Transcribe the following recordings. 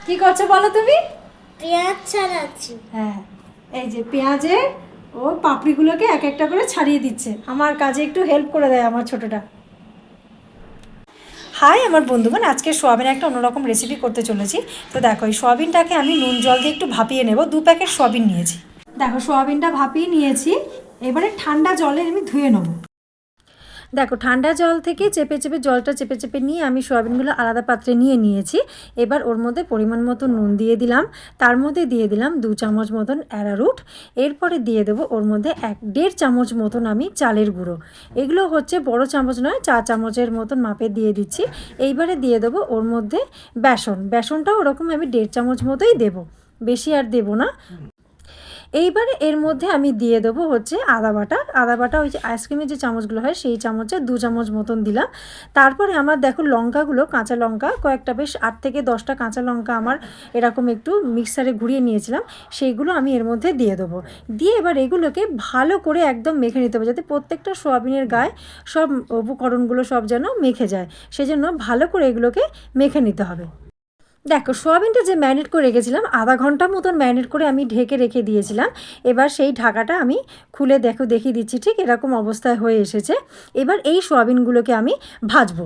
কি করছো বলো তুমি? পেঁয়াজ ছাড়াচ্ছি। হ্যাঁ, এই যে পেঁয়াজে ও পাপড়িগুলোকে এক একটা করে ছাড়িয়ে দিচ্ছে। আমার কাজে একটু হেল্প করে দেয় আমার ছোটটা। হাই আমার বন্ধুগণ, আজকে সোয়াবিনের একটা অন্যরকম রেসিপি করতে চলেছি। তো দেখো, এই সোয়াবিনটাকে আমি নুন জল দিয়ে একটু ভাপিয়ে নেব। 2 প্যাকেট সোয়াবিন নিয়েছি। দেখো, সোয়াবিনটা ভাপিয়ে নিয়েছি। এবারে ঠান্ডা জলে আমি ধুয়ে নেবো। দেখো, ঠান্ডা জল থেকে চেপে চেপে জলটা চেপে চেপে নিয়ে আমি সোয়াবিনগুলো আলাদা পাত্রে নিয়ে নিয়েছি। এবার ওর মধ্যে পরিমাণ মতো নুন দিয়ে দিলাম। তার মধ্যে দিয়ে দিলাম 2 চামচ মতন অ্যারারুট। এরপরে দিয়ে দেবো ওর মধ্যে 1-1.5 চামচ মতন আমি চালের গুঁড়ো। এগুলো হচ্ছে বড় চামচ নয়, 4 চামচের মতন মাপে দিয়ে দিচ্ছি। এইবারে দিয়ে দেবো ওর মধ্যে বেসনটাও ওরকম আমি 1.5 চামচ মতোই দেবো, বেশি আর দেবো না। এইবারে এর মধ্যে আমি দিয়ে দেবো হচ্ছে আদা বাটা ওই যে আইসক্রিমের যে চামচগুলো হয় সেই চামচে 2 চামচ মতন দিলাম। তারপরে আমার দেখো লঙ্কাগুলো, কাঁচা লঙ্কা কয়েকটা, বেশ 8 থেকে 10টা কাঁচা লঙ্কা আমার এরকম একটু মিক্সারে ঘুরিয়ে নিয়েছিলাম, সেইগুলো আমি এর মধ্যে দিয়ে দেবো। দিয়ে এবার এগুলোকে ভালো করে একদম মেখে নিতে হবে, যাতে প্রত্যেকটা সোয়াবিনের গায়ে সব উপকরণগুলো সব যেন মেখে যায়, সেজন্য ভালো করে এগুলোকে মেখে নিতে হবে। দেখো, সোয়াবিনটা যে ম্যারিনেট করে রেখেছিলাম, আধা ঘন্টা মতন ম্যারিনেট করে আমি ঢেকে রেখে দিয়েছিলাম। এবার সেই ঢাকাটা আমি খুলে দেখিয়ে দিচ্ছি, ঠিক এরকম অবস্থায় হয়ে এসেছে। এবার এই সোয়াবিনগুলোকে আমি ভাজবো।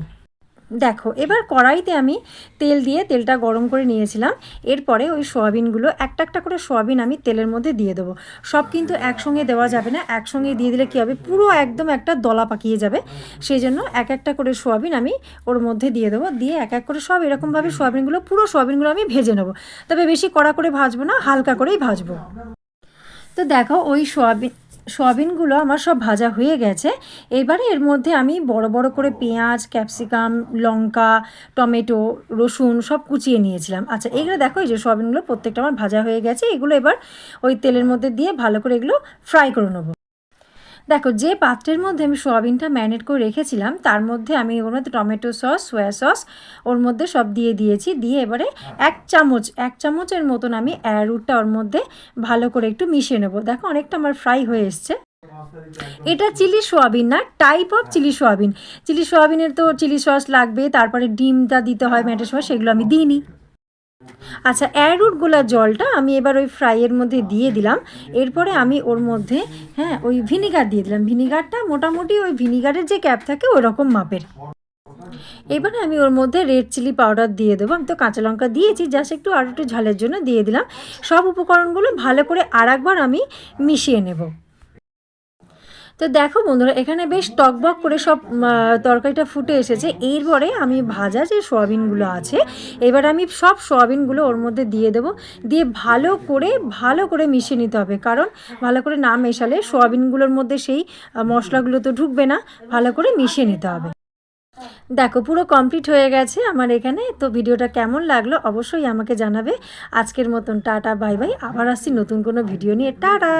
দেখো, এবার কড়াইতে আমি তেল দিয়ে তেলটা গরম করে নিয়েছিলাম। এরপরে ওই সোয়াবিনগুলো একটা একটা করে সোয়াবিন আমি তেলের মধ্যে দিয়ে দেবো। সব কিন্তু একসঙ্গে দেওয়া যাবে না, একসঙ্গে দিয়ে দিলে কী হবে, পুরো একদম একটা দলা পাকিয়ে যাবে। সেই জন্য এক একটা করে সোয়াবিন আমি ওর মধ্যে দিয়ে দেবো। দিয়ে এক এক করে সব এরকমভাবে পুরো সোয়াবিনগুলো আমি ভেজে নেবো। তবে বেশি কড়া করে ভাজবো না, হালকা করেই ভাজবো। তো দেখো, ওই সোয়াবিনগুলো আমার সব ভাজা হয়ে গেছে। এবারে এর মধ্যে আমি বড় বড় করে পেঁয়াজ, ক্যাপসিকাম, লঙ্কা, টমেটো, রসুন সব কুচিয়ে নিয়েছিলাম। আচ্ছা, এগুলো দেখো, এই যে সোয়াবিনগুলো প্রত্যেকটা আমার ভাজা হয়ে গেছে। এগুলো এবার ওই তেলের মধ্যে দিয়ে ভালো করে এগুলো ফ্রাই করে নেবো। দেখো, যে পাত্রের মধ্যে আমি সোয়াবিনটা ম্যারিনেট করে রেখেছিলাম তার মধ্যে আমি ওর মধ্যে টমেটো সস, সয়া সস ওর মধ্যে সব দিয়ে দিয়েছি। দিয়ে এবারে 1 চামচের মতন আমি অ্যারারুটটা ওর মধ্যে ভালো করে একটু মিশিয়ে নেবো। দেখো, অনেকটা আমার ফ্রাই হয়ে এসছে। এটা চিলি সোয়াবিন না, type of chilli soyabean. Chilli সোয়াবিনের তো চিলি সস লাগবে, তারপরে ডিমটা দিতে হয় ম্যারিনেটের সময়, সেগুলো আমি দিইনি। আচ্ছা, অ্যারারুটগুলোর জলটা আমি এবার ওই ফ্রাইয়ের মধ্যে দিয়ে দিলাম। এরপরে আমি ওর মধ্যে ওই ভিনিগার দিয়ে দিলাম। ভিনিগারটা মোটামুটি ওই ভিনিগারের যে ক্যাপ থাকে ওই রকম মাপের। এবারে আমি ওর মধ্যে রেড চিলি পাউডার দিয়ে দেবো। আমি তো কাঁচা লঙ্কা দিয়েছি, জাস্ট আর একটু ঝালের জন্য দিয়ে দিলাম। সব উপকরণগুলো ভালো করে আরেকবার আমি মিশিয়ে নেব। তো দেখো বন্ধুরা, এখানে বেশ টকবক করে সব তরকারিটা ফুটে এসেছে। এরপরে আমি ভাজা যে সোয়াবিনগুলো আছে, এবার আমি সব সোয়াবিনগুলো ওর মধ্যে দিয়ে দেবো। দিয়ে ভালো করে মিশিয়ে নিতে হবে, কারণ ভালো করে না মেশালে সোয়াবিনগুলোর মধ্যে সেই মশলাগুলো তো ঢুকবে না। ভালো করে মিশিয়ে নিতে হবে। দেখো, পুরো কমপ্লিট হয়ে গেছে আমার এখানে। তো ভিডিওটা কেমন লাগলো অবশ্যই আমাকে জানাবে। আজকের মতন টাটা, বাই বাই। আবার আসছি নতুন কোনো ভিডিও নিয়ে। টাটা।